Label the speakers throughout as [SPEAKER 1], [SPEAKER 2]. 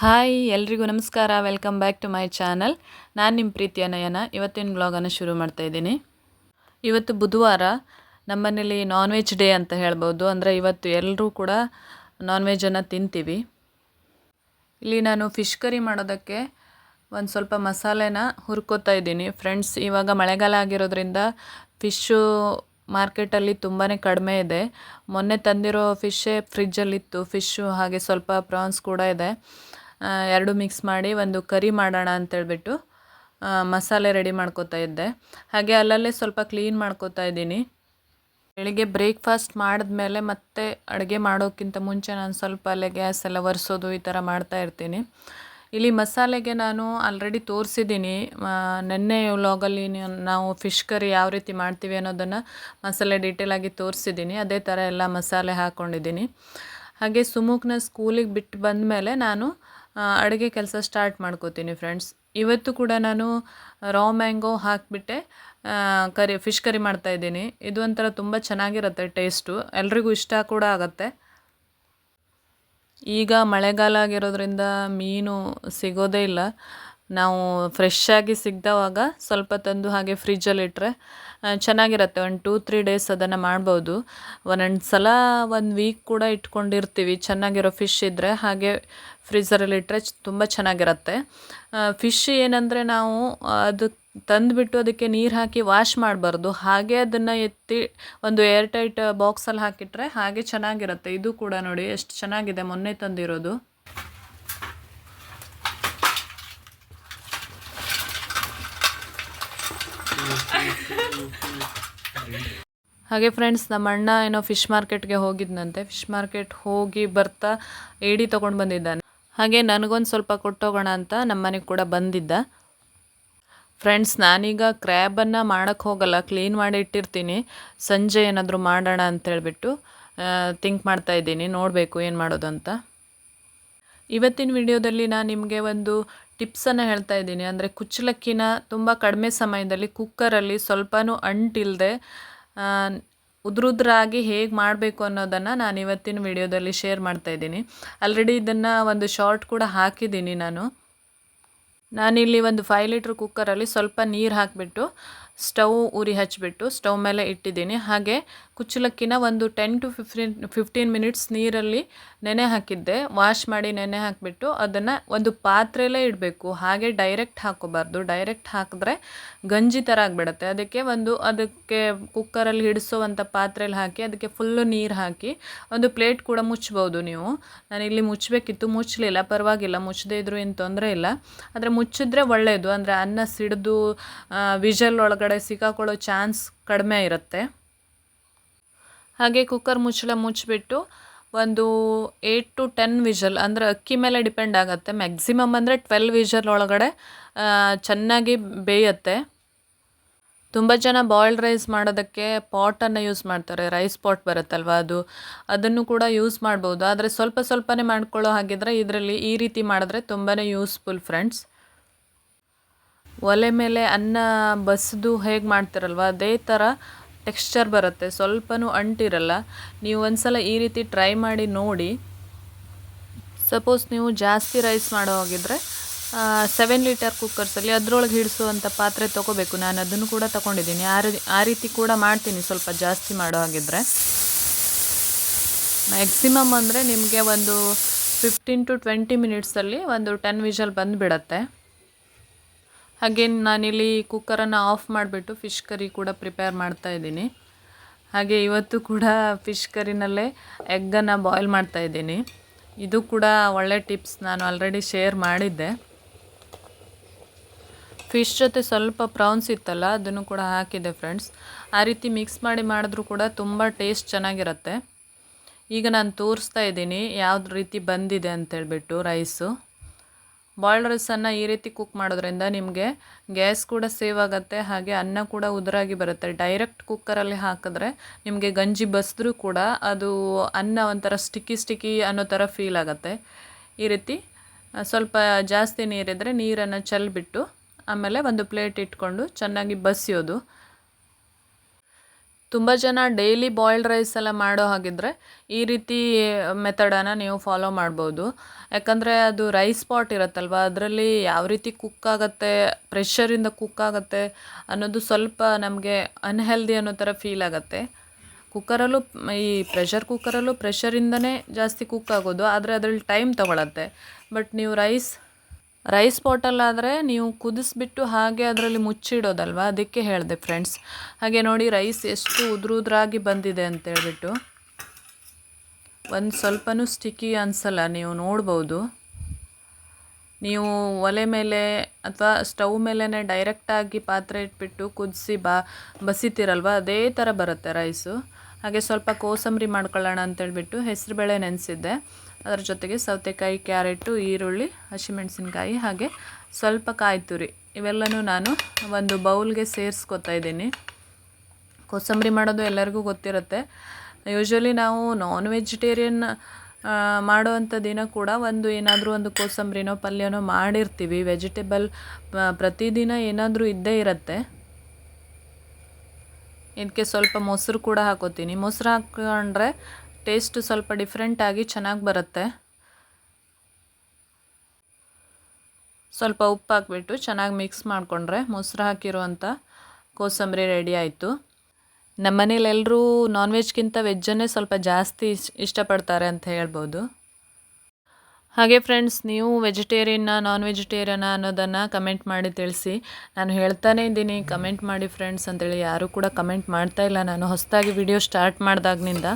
[SPEAKER 1] Hi ಎಲ್ರಿಗೂ ನಮಸ್ಕಾರ. Welcome back to my channel. ನಾನು ನಿಮ್ಮ ಪ್ರೀತಿಯ ನಯನ. ಇವತ್ತಿನ ಬ್ಲಾಗನ್ನು ಶುರು ಮಾಡ್ತಾ ಇದ್ದೀನಿ. ಇವತ್ತು ಬುಧವಾರ, ನಮ್ಮನೇಲಿ ನಾನ್ ವೆಜ್ ಡೇ ಅಂತ ಹೇಳ್ಬೋದು. ಅಂದರೆ ಇವತ್ತು ಎಲ್ಲರೂ ಕೂಡ ನಾನ್ ವೆಜ್ಜನ್ನು ತಿಂತೀವಿ. ಇಲ್ಲಿ ನಾನು ಫಿಶ್ ಕರಿ ಮಾಡೋದಕ್ಕೆ ಒಂದು ಸ್ವಲ್ಪ ಮಸಾಲೆನ ಹುರ್ಕೋತಾ ಇದ್ದೀನಿ ಫ್ರೆಂಡ್ಸ್. ಇವಾಗ ಮಳೆಗಾಲ ಆಗಿರೋದ್ರಿಂದ ಫಿಶ್ಶು ಮಾರ್ಕೆಟಲ್ಲಿ ತುಂಬಾ ಕಡಿಮೆ ಇದೆ. ಮೊನ್ನೆ ತಂದಿರೋ ಫಿಶ್ಶೇ ಫ್ರಿಜ್ಜಲ್ಲಿತ್ತು. ಫಿಶ್ಶು ಹಾಗೆ ಸ್ವಲ್ಪ ಪ್ರಾನ್ಸ್ ಕೂಡ ಇದೆ. ಎರಡು ಮಿಕ್ಸ್ ಮಾಡಿ ಒಂದು ಕರಿ ಮಾಡೋಣ ಅಂತೇಳ್ಬಿಟ್ಟು ಮಸಾಲೆ ರೆಡಿ ಮಾಡ್ಕೋತಾ ಇದ್ದೆ. ಹಾಗೆ ಅಲ್ಲಲ್ಲೇ ಸ್ವಲ್ಪ ಕ್ಲೀನ್ ಮಾಡ್ಕೋತಾ ಇದ್ದೀನಿ. ಬೆಳಿಗ್ಗೆ ಬ್ರೇಕ್ಫಾಸ್ಟ್ ಮಾಡಿದ್ಮೇಲೆ ಮತ್ತೆ ಅಡುಗೆ ಮಾಡೋಕ್ಕಿಂತ ಮುಂಚೆ ನಾನು ಸ್ವಲ್ಪ ಅಲ್ಲೇ ಗ್ಯಾಸ್ ಎಲ್ಲ ಒರೆಸೋದು ಈ ಥರ ಮಾಡ್ತಾ ಇರ್ತೀನಿ. ಇಲ್ಲಿ ಮಸಾಲೆಗೆ ನಾನು ಆಲ್ರೆಡಿ ತೋರಿಸಿದ್ದೀನಿ. ನೆನ್ನೆ ವ್ಲಾಗಲ್ಲಿ ನಾವು ಫಿಶ್ ಕರಿ ಯಾವ ರೀತಿ ಮಾಡ್ತೀವಿ ಅನ್ನೋದನ್ನು ಮಸಾಲೆ ಡೀಟೇಲಾಗಿ ತೋರಿಸಿದ್ದೀನಿ. ಅದೇ ಥರ ಎಲ್ಲ ಮಸಾಲೆ ಹಾಕ್ಕೊಂಡಿದ್ದೀನಿ. ಹಾಗೆ ಸುಮುಖನ ಸ್ಕೂಲಿಗೆ ಬಿಟ್ಟು ಬಂದಮೇಲೆ ನಾನು ಅಡುಗೆ ಕೆಲಸ ಸ್ಟಾರ್ಟ್ ಮಾಡ್ಕೋತೀನಿ ಫ್ರೆಂಡ್ಸ್. ಇವತ್ತು ಕೂಡ ನಾನು ರಾ ಮ್ಯಾಂಗೋ ಹಾಕಿಬಿಟ್ಟೆ ಫಿಶ್ ಕರಿ ಮಾಡ್ತಾಯಿದ್ದೀನಿ. ಇದು ಒಂಥರ ತುಂಬ ಚೆನ್ನಾಗಿರುತ್ತೆ ಟೇಸ್ಟು, ಎಲ್ರಿಗೂ ಇಷ್ಟ ಕೂಡ ಆಗುತ್ತೆ. ಈಗ ಮಳೆಗಾಲ ಆಗಿರೋದ್ರಿಂದ ಮೀನು ಸಿಗೋದೇ ಇಲ್ಲ. ನಾವು ಫ್ರೆಶ್ ಆಗಿ ಸಿಗ್ದವಾಗ ಸ್ವಲ್ಪ ತಂದು ಹಾಗೆ ಫ್ರಿಜ್ಜಲ್ಲಿಟ್ಟರೆ ಚೆನ್ನಾಗಿರುತ್ತೆ. ಒಂದು 2-3 ಡೇಸ್ ಅದನ್ನು ಮಾಡ್ಬೋದು. ಒಂದೊಂದು ಸಲ 1 ವೀಕ್ ಕೂಡ ಇಟ್ಕೊಂಡಿರ್ತೀವಿ ಚೆನ್ನಾಗಿರೋ ಫಿಶ್ ಇದ್ದರೆ. ಹಾಗೆ ಫ್ರೀಝರಲ್ಲಿಟ್ಟರೆ ತುಂಬ ಚೆನ್ನಾಗಿರುತ್ತೆ. ಫಿಶ್ ಏನಂದರೆ ನಾವು ಅದು ತಂದುಬಿಟ್ಟು ಅದಕ್ಕೆ ನೀರು ಹಾಕಿ ವಾಶ್ ಮಾಡಬಾರ್ದು. ಹಾಗೆ ಅದನ್ನು ಎತ್ತಿ ಒಂದು ಏರ್ ಟೈಟ್ ಬಾಕ್ಸಲ್ಲಿ ಹಾಕಿಟ್ರೆ ಹಾಗೆ ಚೆನ್ನಾಗಿರುತ್ತೆ. ಇದು ಕೂಡ ನೋಡಿ ಎಷ್ಟು ಚೆನ್ನಾಗಿದೆ, ಮೊನ್ನೆ ತಂದಿರೋದು. ಹಾಗೆ ಫ್ರೆಂಡ್ಸ್, ನಮ್ಮ ಅಣ್ಣ ಏನೋ ಫಿಶ್ ಮಾರ್ಕೆಟ್ಗೆ ಹೋಗಿದ್ದಂತೆ. ಫಿಶ್ ಮಾರ್ಕೆಟ್ ಹೋಗಿ ಬರ್ತಾ ಏಡಿ ತೊಗೊಂಡು ಬಂದಿದ್ದಾನೆ. ಹಾಗೆ ನನಗೊಂದು ಸ್ವಲ್ಪ ಕೊಟ್ಟೋಗೋಣ ಅಂತ ನಮ್ಮನೆಗೆ ಕೂಡ ಬಂದಿದ್ದ. ಫ್ರೆಂಡ್ಸ್, ನಾನೀಗ ಕ್ರ್ಯಾಬನ್ನು ಮಾಡೋಕ್ಕೆ ಹೋಗಲ್ಲ, ಕ್ಲೀನ್ ಮಾಡಿ ಇಟ್ಟಿರ್ತೀನಿ. ಸಂಜೆ ಏನಾದರೂ ಮಾಡೋಣ ಅಂತೇಳ್ಬಿಟ್ಟು ಥಿಂಕ್ ಮಾಡ್ತಾಯಿದ್ದೀನಿ. ನೋಡಬೇಕು ಏನು ಮಾಡೋದು ಅಂತ. ಇವತ್ತಿನ ವಿಡಿಯೋದಲ್ಲಿ ನಾನು ನಿಮಗೆ ಒಂದು ಟಿಪ್ಸನ್ನು ಹೇಳ್ತಾ ಇದ್ದೀನಿ. ಅಂದರೆ ಕುಚ್ಚಲಕ್ಕಿನ ತುಂಬ ಕಡಿಮೆ ಸಮಯದಲ್ಲಿ ಕುಕ್ಕರಲ್ಲಿ ಸ್ವಲ್ಪನೂ ಅಂಟಿಲ್ಲದೆ ಉದುರುದ್ರಾಗಿ ಹೇಗೆ ಮಾಡಬೇಕು ಅನ್ನೋದನ್ನು ನಾನು ಇವತ್ತಿನ ವಿಡಿಯೋದಲ್ಲಿ ಶೇರ್ ಮಾಡ್ತಾಯಿದ್ದೀನಿ. ಆಲ್ರೆಡಿ ಇದನ್ನು ಒಂದು ಶಾರ್ಟ್ ಕೂಡ ಹಾಕಿದ್ದೀನಿ ನಾನಿಲ್ಲಿ ಒಂದು 5 ಲೀಟ್ರ್ ಕುಕ್ಕರಲ್ಲಿ ಸ್ವಲ್ಪ ನೀರು ಹಾಕಿಬಿಟ್ಟು ಸ್ಟವ್ ಉರಿ ಹಚ್ಚಿಬಿಟ್ಟು ಸ್ಟವ್ ಮೇಲೆ ಇಟ್ಟಿದ್ದೀನಿ. ಹಾಗೆ ಕುಚ್ಚಲಕ್ಕಿನ ಒಂದು 10 to 15 ಮಿನಿಟ್ಸ್ ನೀರಲ್ಲಿ ನೆನೆ ಹಾಕಿದ್ದೆ. ವಾಶ್ ಮಾಡಿ ನೆನೆ ಹಾಕಿಬಿಟ್ಟು ಅದನ್ನು ಒಂದು ಪಾತ್ರೆಯಲ್ಲೇ ಇಡಬೇಕು. ಹಾಗೆ ಡೈರೆಕ್ಟ್ ಹಾಕೋಬಾರ್ದು. ಡೈರೆಕ್ಟ್ ಹಾಕಿದ್ರೆ ಗಂಜಿ ಥರ ಆಗಿಬಿಡುತ್ತೆ. ಅದಕ್ಕೆ ಕುಕ್ಕರಲ್ಲಿ ಹಿಡಿಸೋವಂಥ ಪಾತ್ರೆಯಲ್ಲಿ ಹಾಕಿ ಅದಕ್ಕೆ ಫುಲ್ಲು ನೀರು ಹಾಕಿ ಒಂದು ಪ್ಲೇಟ್ ಕೂಡ ಮುಚ್ಬೋದು ನೀವು. ನಾನಿಲ್ಲಿ ಮುಚ್ಚಬೇಕಿತ್ತು, ಮುಚ್ಚಲಿಲ್ಲ. ಪರವಾಗಿಲ್ಲ, ಮುಚ್ಚದೇ ಇದ್ರೂ ಏನು ತೊಂದರೆ ಇಲ್ಲ. ಆದರೆ ಮುಚ್ಚಿದ್ರೆ ಒಳ್ಳೆಯದು. ಅಂದರೆ ಅನ್ನ ಸಿಡಿದು ವಿಷಲ್ ಒಳಗಡೆ ಸಿಕ್ಕಾಕೊಳ್ಳೋ ಚಾನ್ಸ್ ಕಡಿಮೆ ಇರುತ್ತೆ. ಹಾಗೆ ಕುಕ್ಕರ್ ಮುಚ್ಚಿಬಿಟ್ಟು ಒಂದು 8 to 10 ವಿಷಲ್, ಅಂದರೆ ಅಕ್ಕಿ ಮೇಲೆ ಡಿಪೆಂಡ್ ಆಗುತ್ತೆ. ಮ್ಯಾಕ್ಸಿಮಮ್ ಅಂದರೆ 12 ವಿಷಲ್ ಒಳಗಡೆ ಚೆನ್ನಾಗಿ ಬೇಯುತ್ತೆ. ತುಂಬ ಜನ ಬಾಯ್ಲ್ಡ್ ರೈಸ್ ಮಾಡೋದಕ್ಕೆ ಪಾಟನ್ನು ಯೂಸ್ ಮಾಡ್ತಾರೆ. ರೈಸ್ ಪಾಟ್ ಬರುತ್ತಲ್ವ, ಅದನ್ನು ಕೂಡ ಯೂಸ್ ಮಾಡ್ಬೋದು. ಆದರೆ ಸ್ವಲ್ಪನೇ ಮಾಡ್ಕೊಳ್ಳೋ ಹಾಗಿದ್ರೆ ಇದರಲ್ಲಿ ಈ ರೀತಿ ಮಾಡಿದ್ರೆ ತುಂಬಾ ಯೂಸ್ಫುಲ್ ಫ್ರೆಂಡ್ಸ್. ಒಲೆ ಮೇಲೆ ಅನ್ನ ಬಸಿದು ಹೇಗೆ ಮಾಡ್ತಿರಲ್ವ ಅದೇ ಥರ ಟೆಕ್ಸ್ಚರ್ ಬರುತ್ತೆ, ಸ್ವಲ್ಪನೂ ಅಂಟಿರಲ್ಲ. ನೀವು ಒಂದ್ಸಲ ಈ ರೀತಿ ಟ್ರೈ ಮಾಡಿ ನೋಡಿ. ಸಪೋಸ್ ನೀವು ಜಾಸ್ತಿ ರೈಸ್ ಮಾಡೋ ಹೋಗಿದ್ರೆ 7 ಲೀಟರ್ ಕುಕ್ಕರ್ಸಲ್ಲಿ ಅದರೊಳಗೆ ಹಿಡಿಸುವಂಥ ಪಾತ್ರೆ ತೊಗೋಬೇಕು. ನಾನು ಅದನ್ನು ಕೂಡ ತೊಗೊಂಡಿದ್ದೀನಿ. ಆ ರೀತಿ ಕೂಡ ಮಾಡ್ತೀನಿ ಸ್ವಲ್ಪ ಜಾಸ್ತಿ ಮಾಡೋ ಹಾಗಿದ್ರೆ. ಮ್ಯಾಕ್ಸಿಮಮ್ ಅಂದರೆ ನಿಮಗೆ ಒಂದು 15 to 20 ಮಿನಿಟ್ಸಲ್ಲಿ ಒಂದು 10 ವಿಷಲ್ ಬಂದುಬಿಡತ್ತೆ. ಹಾಗೆ ನಾನಿಲ್ಲಿ ಕುಕ್ಕರನ್ನು ಆಫ್ ಮಾಡಿಬಿಟ್ಟು ಫಿಶ್ ಕರಿ ಕೂಡ ಪ್ರಿಪೇರ್ ಮಾಡ್ತಾಯಿದ್ದೀನಿ. ಹಾಗೆ ಇವತ್ತು ಕೂಡ ಫಿಶ್ ಕರಿನಲ್ಲೇ ಎಗ್ಗನ್ನು ಬಾಯ್ಲ್ ಮಾಡ್ತಾಯಿದ್ದೀನಿ. ಇದು ಕೂಡ ಒಳ್ಳೆ ಟಿಪ್ಸ್, ನಾನು ಆಲ್ರೆಡಿ ಶೇರ್ ಮಾಡಿದ್ದೆ. ಫಿಶ್ ಜೊತೆ ಸ್ವಲ್ಪ ಪ್ರಾನ್ಸ್ ಇತ್ತಲ್ಲ, ಅದನ್ನು ಕೂಡ ಹಾಕಿದ್ದೆ ಫ್ರೆಂಡ್ಸ್. ಆ ರೀತಿ ಮಿಕ್ಸ್ ಮಾಡಿ ಮಾಡಿದ್ರೂ ಕೂಡ ತುಂಬ ಟೇಸ್ಟ್ ಚೆನ್ನಾಗಿರುತ್ತೆ. ಈಗ ನಾನು ತೋರಿಸ್ತಾ ಇದ್ದೀನಿ ಯಾವ್ದು ರೀತಿ ಬಂದಿದೆ ಅಂತೇಳ್ಬಿಟ್ಟು ರೈಸು. ಬಾಯ್ಲ್ಡ್ ರೈಸನ್ನು ಈ ರೀತಿ ಕುಕ್ ಮಾಡೋದ್ರಿಂದ ನಿಮಗೆ ಗ್ಯಾಸ್ ಕೂಡ ಸೇವ್ ಆಗುತ್ತೆ. ಹಾಗೆ ಅನ್ನ ಕೂಡ ಉದುರಾಗಿ ಬರುತ್ತೆ. ಡೈರೆಕ್ಟ್ ಕುಕ್ಕರಲ್ಲಿ ಹಾಕಿದ್ರೆ ನಿಮಗೆ ಗಂಜಿ ಬಸಿದ್ರೂ ಕೂಡ ಅದು ಅನ್ನ ಒಂಥರ ಸ್ಟಿಕ್ಕಿ ಅನ್ನೋ ಥರ ಫೀಲ್ ಆಗುತ್ತೆ. ಈ ರೀತಿ ಸ್ವಲ್ಪ ಜಾಸ್ತಿ ನೀರಿದ್ದರೆ ನೀರನ್ನು ಚೆಲ್ಲಿಬಿಟ್ಟು ಆಮೇಲೆ ಒಂದು ಪ್ಲೇಟ್ ಇಟ್ಕೊಂಡು ಚೆನ್ನಾಗಿ ಬಸಿಯೋದು. ತುಂಬ ಜನ ಡೈಲಿ ಬಾಯ್ಲ್ಡ್ ರೈಸ್ ಎಲ್ಲ ಮಾಡೋ ಹಾಗಿದ್ರೆ ಈ ರೀತಿ ಮೆಥಡನ್ನು ನೀವು ಫಾಲೋ ಮಾಡ್ಬೋದು. ಯಾಕಂದರೆ ಅದು ರೈಸ್ ಪಾಟ್ ಇರುತ್ತಲ್ವ, ಅದರಲ್ಲಿ ಯಾವ ರೀತಿ ಕುಕ್ ಆಗುತ್ತೆ, ಪ್ರೆಷರಿಂದ ಕುಕ್ ಆಗುತ್ತೆ ಅನ್ನೋದು ಸ್ವಲ್ಪ ನಮಗೆ ಅನ್ಹೆಲ್ದಿ ಅನ್ನೋ ಥರ ಫೀಲ್ ಆಗುತ್ತೆ. ಕುಕ್ಕರಲ್ಲೂ ಈ ಪ್ರೆಷರ್ ಕುಕ್ಕರಲ್ಲೂ ಪ್ರೆಷರಿಂದನೇ ಜಾಸ್ತಿ ಕುಕ್ ಆಗೋದು, ಆದರೆ ಅದರಲ್ಲಿ ಟೈಮ್ ತೊಗೊಳತ್ತೆ. ಬಟ್ ನೀವು ರೈಸ್ ಪಾಟಲ್ಲಾದರೆ ನೀವು ಕುದಿಸ್ಬಿಟ್ಟು ಹಾಗೆ ಅದರಲ್ಲಿ ಮುಚ್ಚಿಡೋದಲ್ವ, ಅದಕ್ಕೆ ಹೇಳಿದೆ ಫ್ರೆಂಡ್ಸ್. ಹಾಗೆ ನೋಡಿ ರೈಸ್ ಎಷ್ಟು ಉದುರಾಗಿ ಬಂದಿದೆ ಅಂತೇಳ್ಬಿಟ್ಟು, ಒಂದು ಸ್ವಲ್ಪನೂ ಸ್ಟಿಕ್ಕಿ ಅನಿಸಲ್ಲ. ನೀವು ನೋಡ್ಬೋದು, ನೀವು ಒಲೆ ಮೇಲೆ ಅಥವಾ ಸ್ಟವ್ ಮೇಲೇ ಡೈರೆಕ್ಟಾಗಿ ಪಾತ್ರೆ ಇಟ್ಬಿಟ್ಟು ಕುದಿಸಿ ಬಸಿತೀರಲ್ವ, ಅದೇ ಥರ ಬರುತ್ತೆ ರೈಸು. ಹಾಗೆ ಸ್ವಲ್ಪ ಕೋಸಂಬರಿ ಮಾಡ್ಕೊಳ್ಳೋಣ ಅಂತೇಳ್ಬಿಟ್ಟು ಹೆಸರುಬೇಳೆ ನೆನೆಸಿದ್ದೆ. ಅದರ ಜೊತೆಗೆ ಸೌತೆಕಾಯಿ, ಕ್ಯಾರೆಟು, ಈರುಳ್ಳಿ, ಹಸಿಮೆಣಸಿನ್ಕಾಯಿ, ಹಾಗೆ ಸ್ವಲ್ಪ ಕಾಯಿ ತುರಿ ಇವೆಲ್ಲನೂ ನಾನು ಒಂದು ಬೌಲ್ಗೆ ಸೇರಿಸ್ಕೊತಾ ಇದ್ದೀನಿ. ಕೋಸಂಬರಿ ಮಾಡೋದು ಎಲ್ಲರಿಗೂ ಗೊತ್ತಿರುತ್ತೆ. ಯೂಶ್ವಲಿ ನಾವು ನಾನ್ ವೆಜಿಟೇರಿಯನ್ ಮಾಡೋವಂಥ ದಿನ ಕೂಡ ಏನಾದರೂ ಒಂದು ಕೋಸಂಬರಿನೋ ಪಲ್ಯನೋ ಮಾಡಿರ್ತೀವಿ. ವೆಜಿಟೇಬಲ್ ಪ್ರತಿದಿನ ಏನಾದರೂ ಇದ್ದೇ ಇರುತ್ತೆ. ಇದಕ್ಕೆ ಸ್ವಲ್ಪ ಮೊಸರು ಕೂಡ ಹಾಕೋತೀನಿ. ಮೊಸರು ಹಾಕ್ಕೊಂಡ್ರೆ ಟೇಸ್ಟ್ ಸ್ವಲ್ಪ ಡಿಫ್ರೆಂಟಾಗಿ ಚೆನ್ನಾಗಿ ಬರುತ್ತೆ. ಸ್ವಲ್ಪ ಉಪ್ಪು ಹಾಕ್ಬಿಟ್ಟು ಚೆನ್ನಾಗಿ ಮಿಕ್ಸ್ ಮಾಡಿಕೊಂಡ್ರೆ ಮೊಸರು ಹಾಕಿರುವಂಥ ಕೋಸಂಬರಿ ರೆಡಿ ಆಯಿತು. ನಮ್ಮ ಮನೇಲಿ ಎಲ್ಲರೂ ನಾನ್ ವೆಜ್ಗಿಂತ ವೆಜ್ಜನ್ನೇ ಸ್ವಲ್ಪ ಜಾಸ್ತಿ ಇಷ್ಟಪಡ್ತಾರೆ ಅಂತ ಹೇಳ್ಬೋದು. ಹಾಗೆ ಫ್ರೆಂಡ್ಸ್, ನೀವು ವೆಜಿಟೇರಿಯನ್ನ ನಾನ್ ವೆಜಿಟೇರಿಯನ ಅನ್ನೋದನ್ನು ಕಮೆಂಟ್ ಮಾಡಿ ತಿಳಿಸಿ. ನಾನು ಹೇಳ್ತಾನೇ ಇದ್ದೀನಿ ಕಮೆಂಟ್ ಮಾಡಿ ಫ್ರೆಂಡ್ಸ್ ಅಂತೇಳಿ, ಯಾರೂ ಕೂಡ ಕಮೆಂಟ್ ಮಾಡ್ತಾಯಿಲ್ಲ. ನಾನು ಹೊಸದಾಗಿ ವಿಡಿಯೋ ಸ್ಟಾರ್ಟ್ ಮಾಡಿದಾಗಿನಿಂದ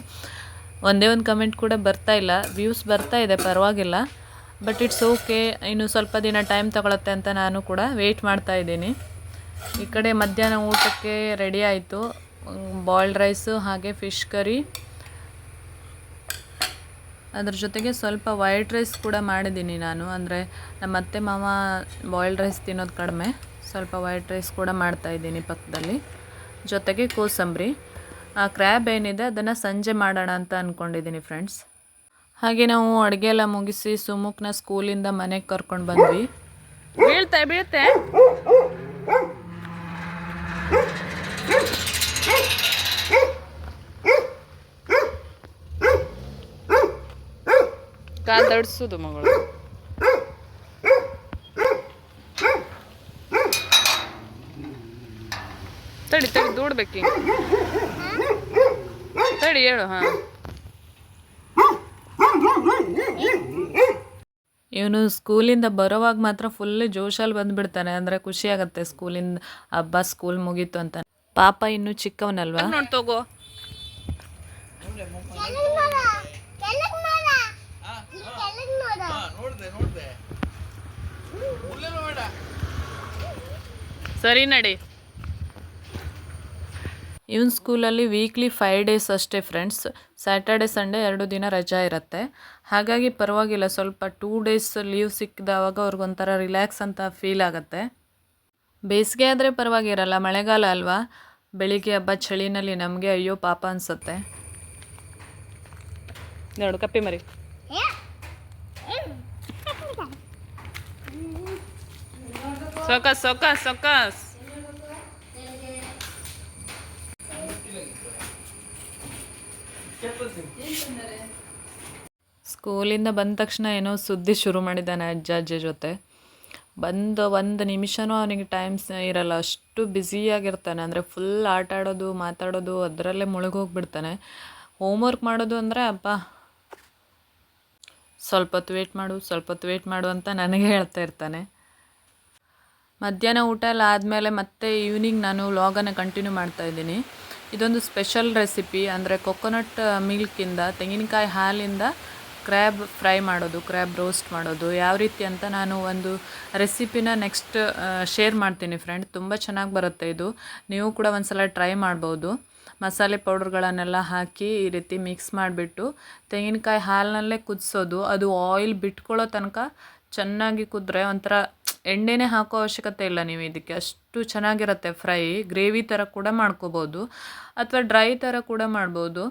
[SPEAKER 1] ಒಂದೇ ಒಂದು ಕಮೆಂಟ್ ಕೂಡ ಬರ್ತಾಯಿಲ್ಲ. ವ್ಯೂಸ್ ಬರ್ತಾ ಇದೆ, ಪರವಾಗಿಲ್ಲ, ಬಟ್ ಇಟ್ಸ್ ಓಕೆ. ಇನ್ನು ಸ್ವಲ್ಪ ದಿನ ಟೈಮ್ ತಗೊಳುತ್ತೆ ಅಂತ ನಾನು ಕೂಡ ವೆಯ್ಟ್ ಮಾಡ್ತಾಯಿದ್ದೀನಿ. ಈ ಕಡೆ ಮಧ್ಯಾಹ್ನ ಊಟಕ್ಕೆ ರೆಡಿ ಆಯಿತು. ಬಾಯ್ಲ್ಡ್ ರೈಸು ಹಾಗೆ ಫಿಶ್ ಕರಿ, ಅದ್ರ ಜೊತೆಗೆ ಸ್ವಲ್ಪ ವೈಟ್ ರೈಸ್ ಕೂಡ ಮಾಡಿದ್ದೀನಿ ನಾನು. ಅಂದರೆ ನಮ್ಮ ಅತ್ತೆ ಮಾವ ಬಾಯ್ಲ್ಡ್ ರೈಸ್ ತಿನ್ನೋದು ಕಡಿಮೆ, ಸ್ವಲ್ಪ ವೈಟ್ ರೈಸ್ ಕೂಡ ಮಾಡ್ತಾಯಿದ್ದೀನಿ ಪಕ್ಕದಲ್ಲಿ. ಜೊತೆಗೆ ಕೋಸಂಬರಿ, ಕ್ರ್ಯಾಬ್ ಏನಿದೆ ಅದನ್ನು ಸಂಜೆ ಮಾಡೋಣ ಅಂತ ಅಂದ್ಕೊಂಡಿದ್ದೀನಿ ಫ್ರೆಂಡ್ಸ್. ಹಾಗೆ ನಾವು ಅಡುಗೆ ಎಲ್ಲ ಮುಗಿಸಿ ಸುಮುಕ್ನ ಸ್ಕೂಲಿಂದ ಮನೆಗೆ ಕರ್ಕೊಂಡು ಬಂದ್ವಿ. ಬೀಳ್ತೆ ಕಾದಡ್ಸೋದು ಮಗಳು. ತಡಿ ದೂಡ್ಬೇಕಿ, ತಡಿ ಹೇಳು. ಹಾಂ, ಇವನು ಸ್ಕೂಲಿಂದ ಬರೋವಾಗ ಮಾತ್ರ ಫುಲ್ ಜೋಶಲ್ಲಿ ಬಂದುಬಿಡ್ತಾನೆ. ಅಂದರೆ ಖುಷಿಯಾಗತ್ತೆ ಸ್ಕೂಲಿಂದ ಹಬ್ಬ, ಸ್ಕೂಲ್ ಮುಗೀತು ಅಂತ. ಪಾಪ ಇನ್ನೂ ಚಿಕ್ಕವನಲ್ವಾ. ನೋಡಿ ತಗೋ, ಸರಿ ನಡಿ. ಇವನ್ ಸ್ಕೂಲಲ್ಲಿ ವೀಕ್ಲಿ 5 ಡೇಸ್ ಅಷ್ಟೇ ಫ್ರೆಂಡ್ಸ್. ಸ್ಯಾಟರ್ಡೆ ಸಂಡೇ 2 ದಿನ ರಜಾ ಇರುತ್ತೆ. ಹಾಗಾಗಿ ಪರವಾಗಿಲ್ಲ, ಸ್ವಲ್ಪ 2 ಡೇಸ್ ಲೀವ್ ಸಿಕ್ಕಿದವಾಗ ಅವ್ರಿಗೊಂಥರ ರಿಲ್ಯಾಕ್ಸ್ ಅಂತ ಫೀಲ್ ಆಗುತ್ತೆ. ಬೇಸಿಗೆ ಆದರೆ ಪರವಾಗಿರಲ್ಲ, ಮಳೆಗಾಲ ಅಲ್ವಾ, ಬೆಳಿಗ್ಗೆ ಹಬ್ಬ ಚಳಿನಲ್ಲಿ ನಮಗೆ ಅಯ್ಯೋ ಪಾಪ ಅನಿಸುತ್ತೆ. ನೋಡು ಕಪ್ಪಿ ಮರಿ, ಸೊಕಸ್ ಸೊಕಸ್ ಸೊಕಸ್. ಸ್ಕೂಲಿಂದ ಬಂದ ತಕ್ಷಣ ಏನೋ ಸುದ್ದಿ ಶುರು ಮಾಡಿದ್ದಾನೆ ಅಜ್ಜಿ ಜೊತೆ. ಒಂದು ನಿಮಿಷನೂ ಅವನಿಗೆ ಟೈಮ್ಸ್ ಇರಲ್ಲ, ಅಷ್ಟು ಬ್ಯುಸಿಯಾಗಿರ್ತಾನೆ. ಅಂದರೆ ಫುಲ್ ಆಟ ಆಡೋದು, ಮಾತಾಡೋದು, ಅದರಲ್ಲೇ ಮುಳುಗೋಗ್ಬಿಡ್ತಾನೆ. ಹೋಮ್ವರ್ಕ್ ಮಾಡೋದು ಅಂದರೆ ಅಪ್ಪ ಸ್ವಲ್ಪ ಹೊತ್ತು ವೇಟ್ ಮಾಡು ಅಂತ ನನಗೆ ಹೇಳ್ತಾ ಇರ್ತಾನೆ. ಮಧ್ಯಾಹ್ನ ಊಟ ಎಲ್ಲ ಆದಮೇಲೆ ಮತ್ತೆ ಈವ್ನಿಂಗ್ ನಾನು ವ್ಲಾಗನ್ನು ಕಂಟಿನ್ಯೂ ಮಾಡ್ತಾಯಿದ್ದೀನಿ. ಇದೊಂದು ಸ್ಪೆಷಲ್ ರೆಸಿಪಿ, ಅಂದರೆ ಕೊಕೊನಟ್ ಮಿಲ್ಕಿಂದ, ತೆಂಗಿನಕಾಯಿ ಹಾಲಿಂದ ಕ್ರ್ಯಾಬ್ ಫ್ರೈ ಮಾಡೋದು, ಕ್ರ್ಯಾಬ್ ರೋಸ್ಟ್ ಮಾಡೋದು ಯಾವ ರೀತಿ ಅಂತ ನಾನು ಒಂದು ರೆಸಿಪಿನ ನೆಕ್ಸ್ಟ್ ಶೇರ್ ಮಾಡ್ತೀನಿ ಫ್ರೆಂಡ್. ತುಂಬ ಚೆನ್ನಾಗಿ ಬರುತ್ತೆ ಇದು, ನೀವು ಕೂಡ ಒಂದು ಸಲ ಟ್ರೈ ಮಾಡ್ಬೋದು. ಮಸಾಲೆ ಪೌಡರ್ಗಳನ್ನೆಲ್ಲ ಹಾಕಿ ಈ ರೀತಿ ಮಿಕ್ಸ್ ಮಾಡಿಬಿಟ್ಟು ತೆಂಗಿನಕಾಯಿ ಹಾಲಿನಲ್ಲೇ ಕುದಿಸೋದು. ಅದು ಆಯಿಲ್ ಬಿಟ್ಕೊಳ್ಳೋ ತನಕ ಚೆನ್ನಾಗಿ ಕುದ್ರೆ, ಒಂಥರ ಎಣ್ಣೆನೇ ಹಾಕೋ ಅವಶ್ಯಕತೆ ಇಲ್ಲ ನೀವು ಇದಕ್ಕೆ, ಅಷ್ಟು ಚೆನ್ನಾಗಿರುತ್ತೆ ಫ್ರೈ. ಗ್ರೇವಿ ಥರ ಕೂಡ ಮಾಡ್ಕೋಬೋದು ಅಥವಾ ಡ್ರೈ ಥರ ಕೂಡ ಮಾಡ್ಬೋದು.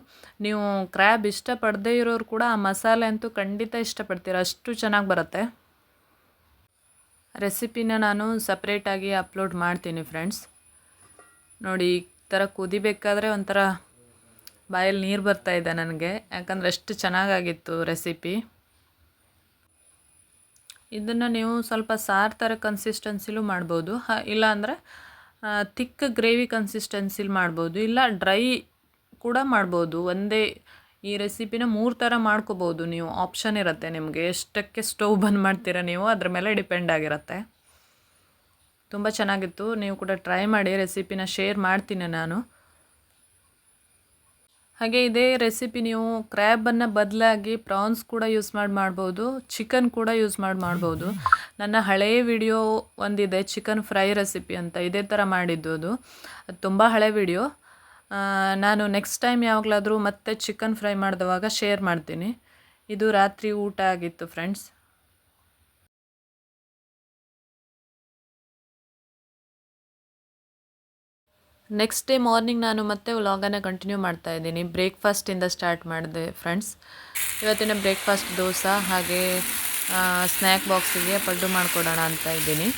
[SPEAKER 1] ನೀವು ಕ್ರ್ಯಾಬ್ ಇಷ್ಟಪಡದೇ ಇರೋರು ಕೂಡ ಆ ಮಸಾಲೆ ಅಂತೂ ಖಂಡಿತ ಇಷ್ಟಪಡ್ತೀರ, ಅಷ್ಟು ಚೆನ್ನಾಗಿ ಬರುತ್ತೆ. ರೆಸಿಪಿನ ನಾನು ಸಪ್ರೇಟಾಗಿ ಅಪ್ಲೋಡ್ ಮಾಡ್ತೀನಿ ಫ್ರೆಂಡ್ಸ್. ನೋಡಿ, ಥರ ಕುದಿಬೇಕಾದ್ರೆ ಒಂಥರ ಬಾಯಲ್ಲಿ ನೀರು ಬರ್ತಾಯಿದೆ ನನಗೆ, ಯಾಕಂದರೆ ಅಷ್ಟು ಚೆನ್ನಾಗಾಗಿತ್ತು ರೆಸಿಪಿ. ಇದನ್ನು ನೀವು ಸ್ವಲ್ಪ ಸಾರು ಥರ ಕನ್ಸಿಸ್ಟೆನ್ಸಿಲೂ ಮಾಡ್ಬೋದು, ಇಲ್ಲ ಅಂದರೆ ಥಿಕ್ ಗ್ರೇವಿ ಕನ್ಸಿಸ್ಟೆನ್ಸಿಲಿ ಮಾಡ್ಬೋದು, ಇಲ್ಲ ಡ್ರೈ ಕೂಡ ಮಾಡ್ಬೋದು. ಒಂದೇ ಈ ರೆಸಿಪಿನ 3 ಥರ ಮಾಡ್ಕೋಬೋದು ನೀವು, ಆಪ್ಷನ್ ಇರುತ್ತೆ ನಿಮಗೆ. ಎಷ್ಟಕ್ಕೆ ಸ್ಟವ್ ಬಂದ್ ಮಾಡ್ತೀರಾ ನೀವು ಅದ್ರ ಮೇಲೆ ಡಿಪೆಂಡ್ ಆಗಿರುತ್ತೆ. ತುಂಬ ಚೆನ್ನಾಗಿತ್ತು, ನೀವು ಕೂಡ ಟ್ರೈ ಮಾಡಿ. ರೆಸಿಪಿನ ಶೇರ್ ಮಾಡ್ತೀನಿ ನಾನು. ಹಾಗೆ ಇದೇ ರೆಸಿಪಿ ನೀವು ಕ್ರ್ಯಾಬನ್ನು ಬದಲಾಗಿ ಪ್ರಾನ್ಸ್ ಕೂಡ ಯೂಸ್ ಮಾಡ್ಬೋದು, ಚಿಕನ್ ಕೂಡ ಯೂಸ್ ಮಾಡ್ಬೋದು. ನನ್ನ ಹಳೆಯ ವಿಡಿಯೋ ಒಂದಿದೆ, ಚಿಕನ್ ಫ್ರೈ ರೆಸಿಪಿ ಅಂತ, ಇದೇ ಥರ ಮಾಡಿದ್ದು. ಅದು ತುಂಬ ಹಳೆ ವಿಡಿಯೋ. ನಾನು ನೆಕ್ಸ್ಟ್ ಟೈಮ್ ಯಾವಾಗಲಾದರೂ ಮತ್ತೆ ಚಿಕನ್ ಫ್ರೈ ಮಾಡಿದವಾಗ ಶೇರ್ ಮಾಡ್ತೀನಿ. ಇದು ರಾತ್ರಿ ಊಟ ಆಗಿತ್ತು ಫ್ರೆಂಡ್ಸ್. ನೆಕ್ಸ್ಟ್ ಡೇ ಮಾರ್ನಿಂಗ್ ನಾನು ಮತ್ತೆ ವ್ಲಾಗನ್ನು ಕಂಟಿನ್ಯೂ ಮಾಡ್ತಾ ಇದ್ದೀನಿ. ಬ್ರೇಕ್ಫಾಸ್ಟಿಂದ ಸ್ಟಾರ್ಟ್ ಮಾಡಿದೆ ಫ್ರೆಂಡ್ಸ್. ಇವತ್ತಿನ ಬ್ರೇಕ್ಫಾಸ್ಟ್ ದೋಸೆ, ಹಾಗೆ ಸ್ನ್ಯಾಕ್ ಬಾಕ್ಸಿಗೆ ಪಡ್ಡು ಮಾಡಿಕೊಡೋಣ ಅಂತ ಇದ್ದೀನಿ.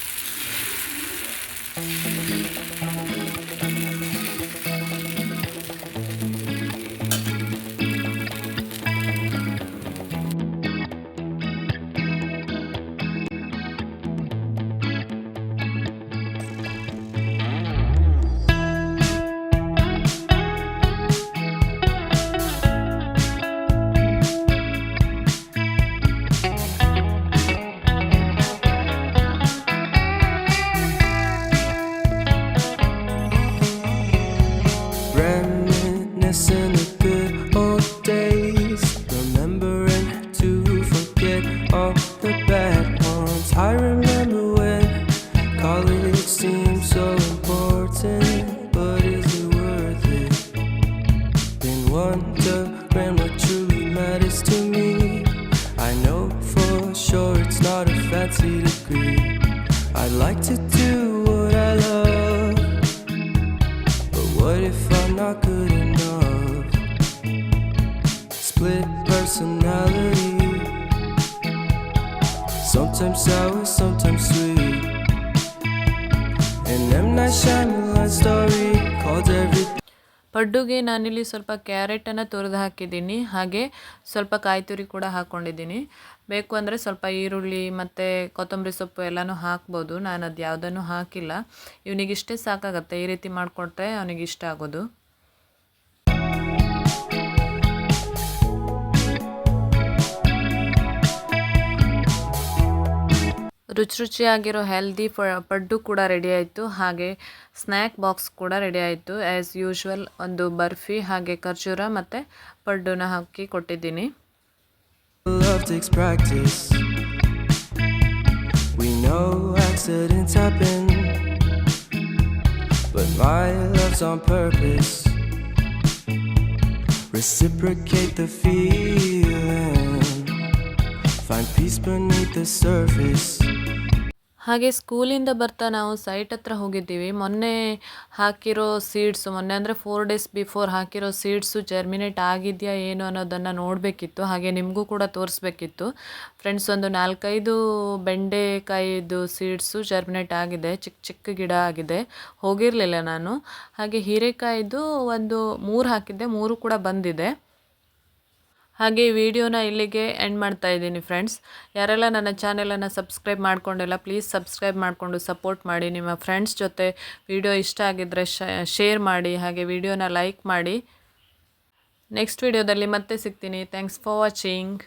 [SPEAKER 2] Reminiscing the good old days, remembering to forget all the bad ones. I remember when college seemed so important, but is it worth it? Been wondering what truly matters to me. I know for sure it's not a fancy degree. I'd like to do what I love, but what if I'm not good enough? Split personality, sometimes sour, sometimes sweet. An M. Night Shyamalan story called everything.
[SPEAKER 1] ಪಡ್ಡುಗೆ ನಾನಿಲ್ಲಿ ಸ್ವಲ್ಪ ಕ್ಯಾರೆಟನ್ನು ತುರಿದು ಹಾಕಿದ್ದೀನಿ, ಹಾಗೆ ಸ್ವಲ್ಪ ಕಾಯಿ ತುರಿ ಕೂಡ ಹಾಕ್ಕೊಂಡಿದ್ದೀನಿ. ಬೇಕು ಅಂದರೆ ಸ್ವಲ್ಪ ಈರುಳ್ಳಿ ಮತ್ತು ಕೊತ್ತಂಬರಿ ಸೊಪ್ಪು ಎಲ್ಲನೂ ಹಾಕ್ಬೋದು. ನಾನು ಅದು ಯಾವುದನ್ನು ಹಾಕಿಲ್ಲ. ಇವನಿಗಿಷ್ಟೇ ಸಾಕಾಗತ್ತೆ, ಈ ರೀತಿ ಮಾಡಿಕೊಟ್ರೆ ಅವನಿಗಿಷ್ಟ ಆಗೋದು. ರುಚಿಯಾಗಿರೋ ಹೆಲ್ದಿ ಪಡ್ಡು ಕೂಡ ರೆಡಿ ಆಯಿತು, ಹಾಗೆ ಸ್ನ್ಯಾಕ್ ಬಾಕ್ಸ್ ಕೂಡ ರೆಡಿ ಆಯಿತು. ಆ್ಯಸ್ ಯೂಶ್ವಲ್ ಒಂದು ಬರ್ಫಿ, ಹಾಗೆ ಖರ್ಜೂರ ಮತ್ತು ಪಡ್ಡುನ ಹಾಕಿ ಕೊಟ್ಟಿದ್ದೀನಿ.
[SPEAKER 2] Love takes practice. We know accidents happen, but my love's on purpose. Reciprocate the feeling, find peace beneath the surface.
[SPEAKER 1] ಹಾಗೆ ಸ್ಕೂಲಿಂದ ಬರ್ತಾ ನಾವು ಸೈಟ್ ಹತ್ರ ಹೋಗಿದ್ದೀವಿ. ಮೊನ್ನೆ ಹಾಕಿರೋ ಸೀಡ್ಸು, ಮೊನ್ನೆ ಅಂದರೆ 4 ಡೇಸ್ ಬಿಫೋರ್ ಹಾಕಿರೋ ಸೀಡ್ಸು ಜರ್ಮಿನೇಟ್ ಆಗಿದೆಯಾ ಏನು ಅನ್ನೋದನ್ನು ನೋಡಬೇಕಿತ್ತು, ಹಾಗೆ ನಿಮಗೂ ಕೂಡ ತೋರಿಸ್ಬೇಕಿತ್ತು ಫ್ರೆಂಡ್ಸ್. ಒಂದು 4-5 ಬೆಂಡೆಕಾಯಿದು ಸೀಡ್ಸು ಜರ್ಮಿನೇಟ್ ಆಗಿದೆ, ಚಿಕ್ಕ ಚಿಕ್ಕ ಗಿಡ ಆಗಿದೆ, ಹೋಗಿರಲಿಲ್ಲ ನಾನು. ಹಾಗೆ ಹೀರೆಕಾಯಿದು ಒಂದು 3 ಹಾಕಿದ್ದೆ, 3 ಕೂಡ ಬಂದಿದೆ. ಹಾಗೆ ಈ ವಿಡಿಯೋನ ಇಲ್ಲಿಗೆ ಎಂಡ್ ಮಾಡ್ತಾ ಇದ್ದೀನಿ ಫ್ರೆಂಡ್ಸ್. ಯಾರೆಲ್ಲ ನನ್ನ ಚಾನೆಲನ್ನು ಸಬ್ಸ್ಕ್ರೈಬ್ ಮಾಡ್ಕೊಂಡಿಲ್ಲ, ಪ್ಲೀಸ್ ಸಬ್ಸ್ಕ್ರೈಬ್ ಮಾಡಿಕೊಂಡು ಸಪೋರ್ಟ್ ಮಾಡಿ. ನಿಮ್ಮ ಫ್ರೆಂಡ್ಸ್ ಜೊತೆ ವಿಡಿಯೋ ಇಷ್ಟ ಆಗಿದ್ದರೆ ಶೇರ್ ಮಾಡಿ, ಹಾಗೆ ವಿಡಿಯೋನ ಲೈಕ್ ಮಾಡಿ. ನೆಕ್ಸ್ಟ್ ವಿಡಿಯೋದಲ್ಲಿ ಮತ್ತೆ ಸಿಗ್ತೀನಿ. Thanks for watching.